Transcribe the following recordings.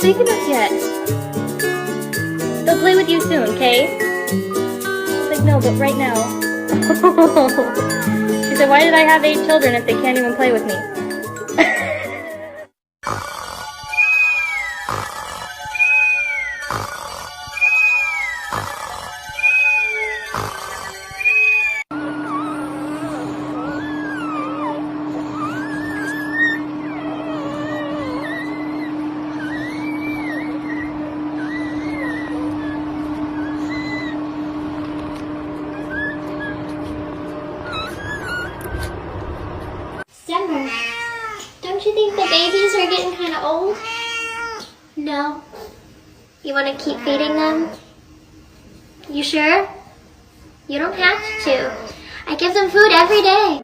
big enough yet. They'll play with you soon, okay? She's like, no, but right now. She said, why did I have 8 children if they can't even play with me? Summer, don't you think the babies are getting kind of old? No. You want to keep feeding them? You sure? You don't have to. I give them food every day.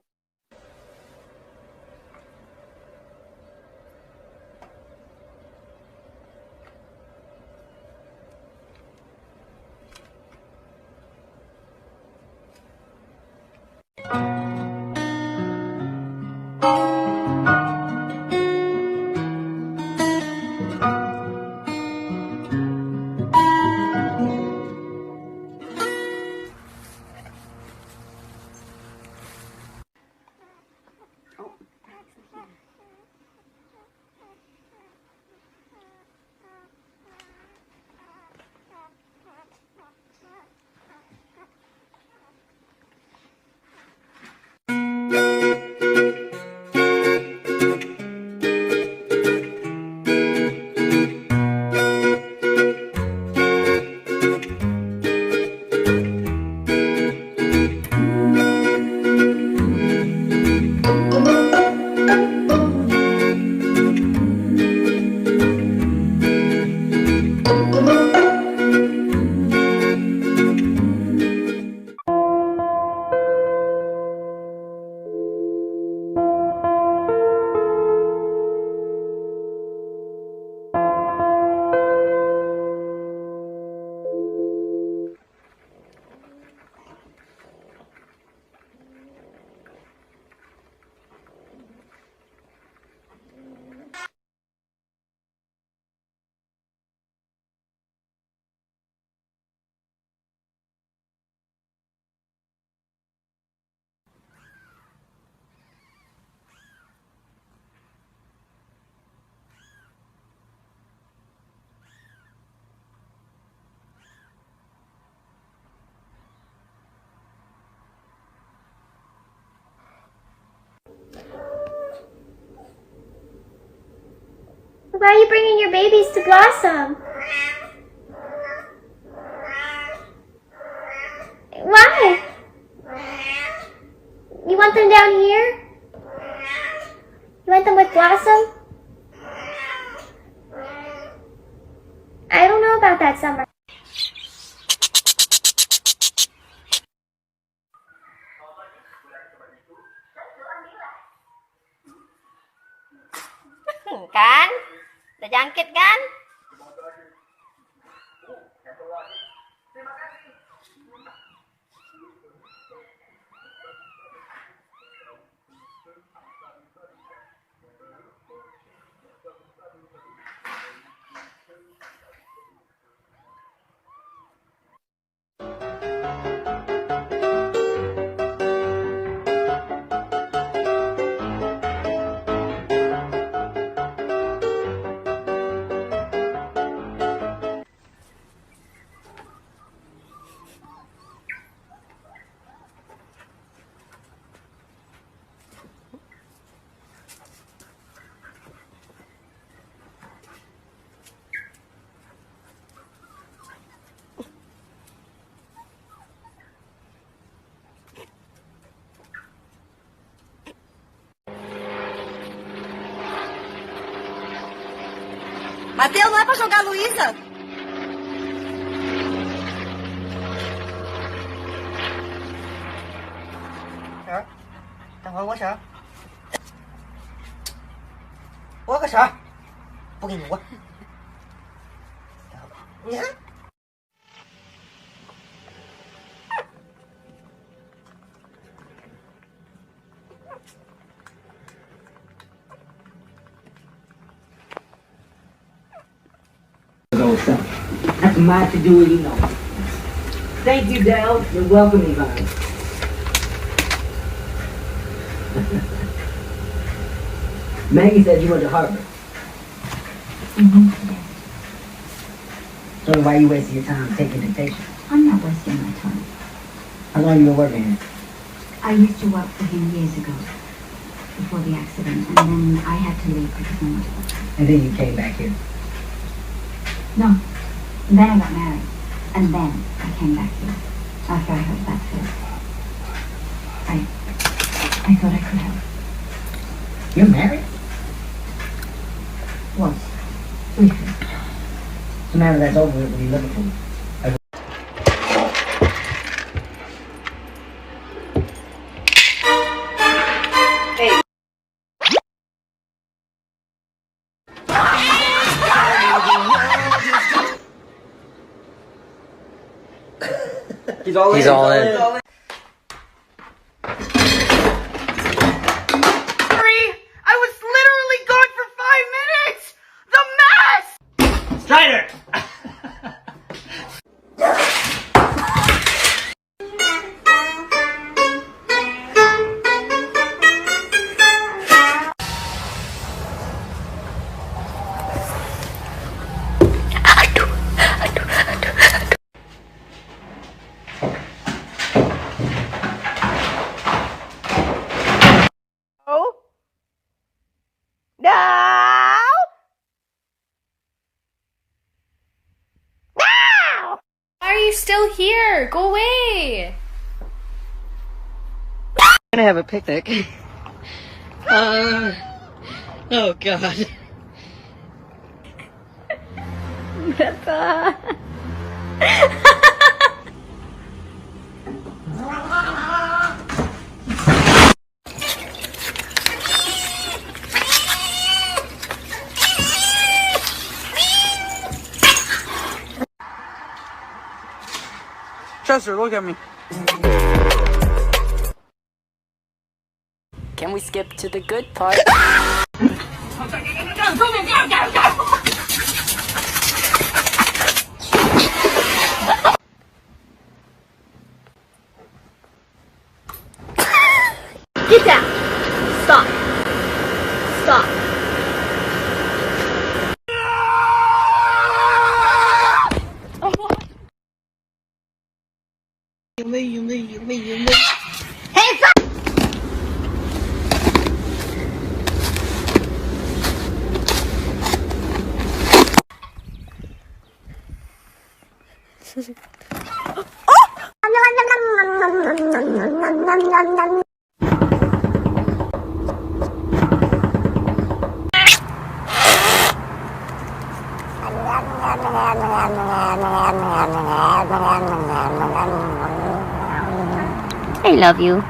Why are you bringing your babies to Blossom? Why? You want them down here? You want them with Blossom? I don't know about that, Summer. Kan? Udah jangkit kan? Mateus, não é pra jogar a Luísa? Sợ? Tao hơi quá sợ. Quá cái sợ. Có gì quá. Nhá. My to do it, you know. Thank you, Dell. You're welcome, Yvonne. Maggie said you went to Harvard. So why are you wasting your time taking dictation? I'm not wasting my time. How long you been working here? I used to work for him years ago, before the accident, and then I had to leave because I went to work. And then you came back here. No. And then I got married. And then I came back here. After I heard that first. I thought I could help. You're married? Was. Briefly. So now that that's over, what are you looking for? He's all in. I was literally gone for 5 minutes! The mess! Strider! No! Why are you still here? Go away! Gonna have a picnic. Oh God. Chester, look at me. Can we skip to the good part? Get down. Stop. Stop. I love you.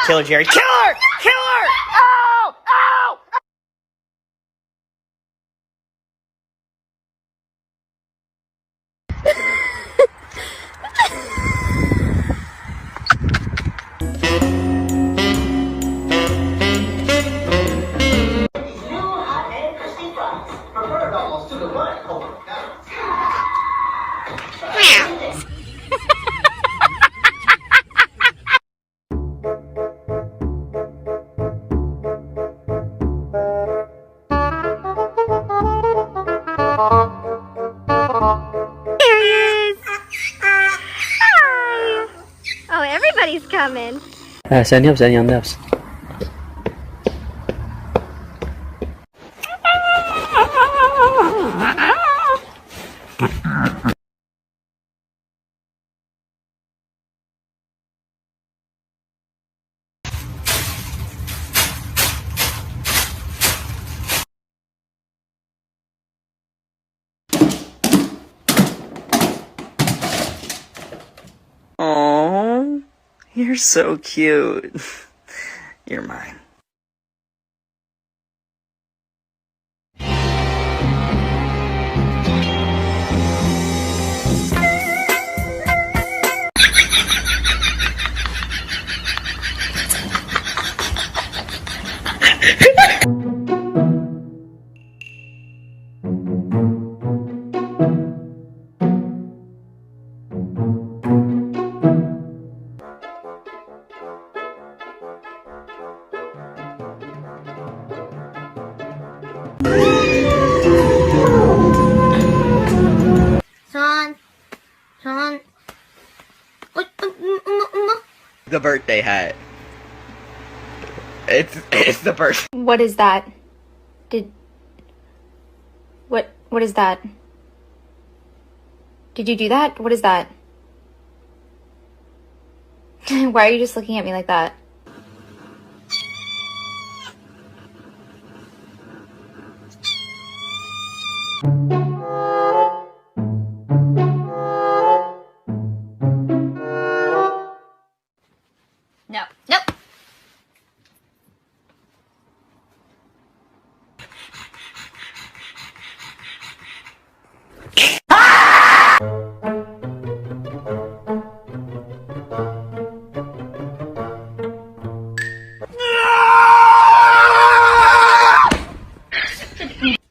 Kill her, Jerry. Kill her! Kill her! Ow! Ow! Oh, everybody's coming. Sen yap, sen yanında yapsın. You're so cute. You're mine. Sean. Sean. The birthday hat. It's the birthday. What is that? What is that? Did you do that? What is that? Why are you just looking at me like that? No. Nope.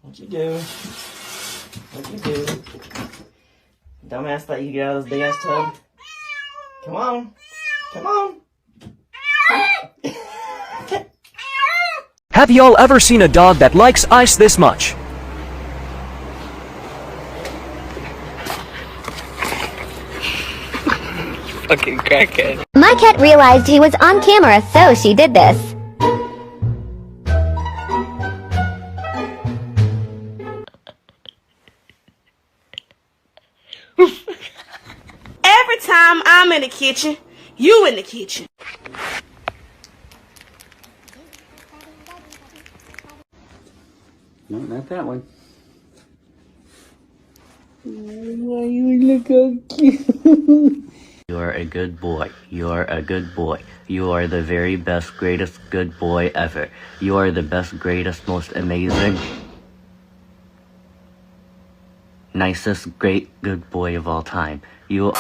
What'd you do? What'd you do? Dumbass thought you could get out of this big ass tub. Come on. Come on. Have y'all ever seen a dog that likes ice this much? Fucking crackhead. My cat realized he was on camera, so she did this. Every time I'm in the kitchen, you in the kitchen. No, not that one. You are a good boy. You are a good boy. You are the very best, greatest good boy ever. You are the best, greatest, most amazing, nicest, great, good boy of all time. You.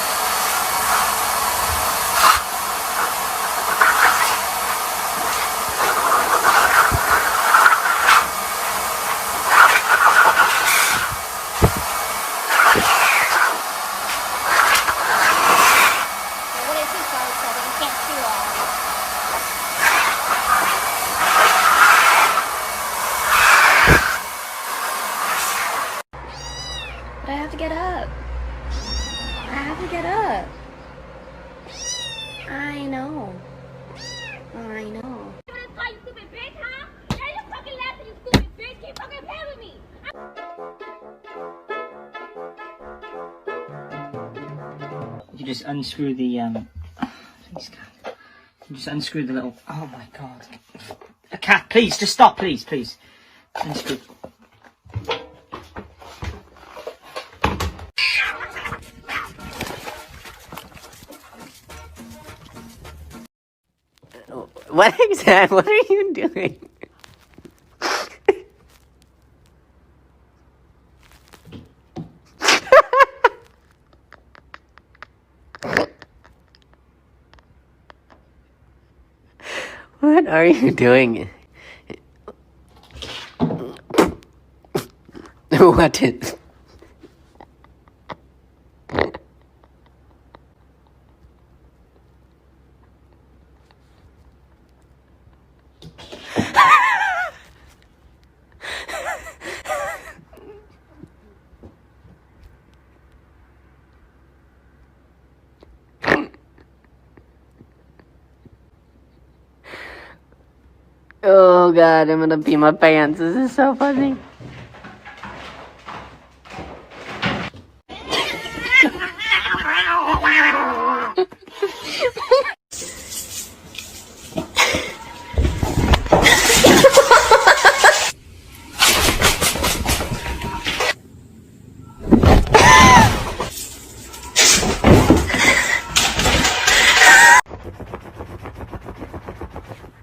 But I have to get up. I have to get up. I know. I know. You just unscrew the please, cat. You just unscrew the little. Oh my god. A cat, please, just stop, please, please. Unscrew. What exactly? What are you doing? What are you doing? What is... Oh god, I'm gonna pee my pants. This is so funny.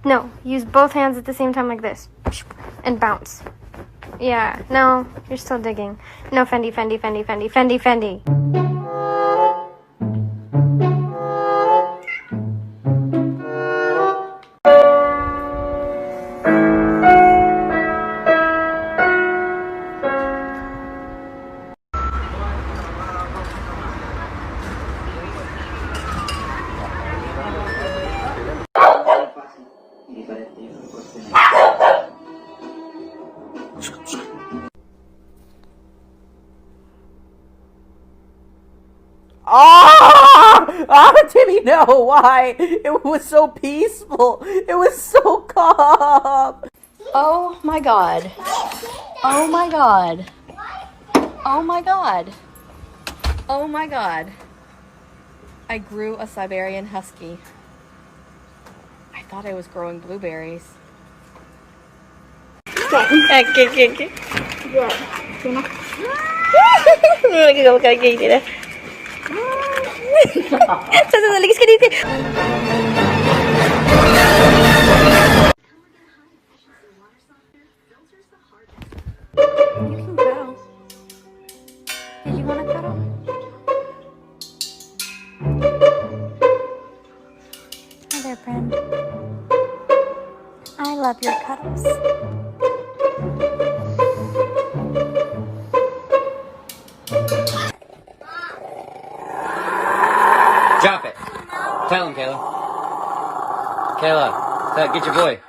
No, use both hands at the same time like this. And bounce. Yeah, no, you're still digging. No, Fendi, Fendi, Fendi, Fendi, Fendi, Fendi. Oh, Timmy, no, why? It was so peaceful. It was so calm. Oh my god. Oh my god. Oh my god. Oh my god. I grew a Siberian Husky. I thought I was growing blueberries. You can cuddle. Did you want to cuddle? Hi there, friend. I love your cuddles. Drop it. Tell him, Kayla. Kayla, get your boy.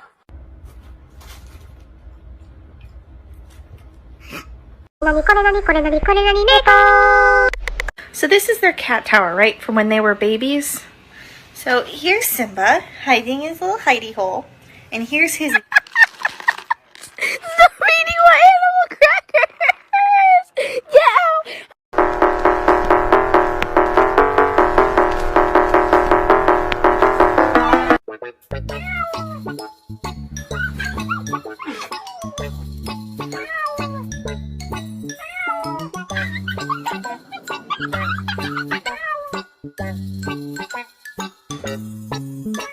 So this is their cat tower, right? From when they were babies. So here's Simba hiding in his little hidey hole. And here's his... So many animal crackers! Yeah!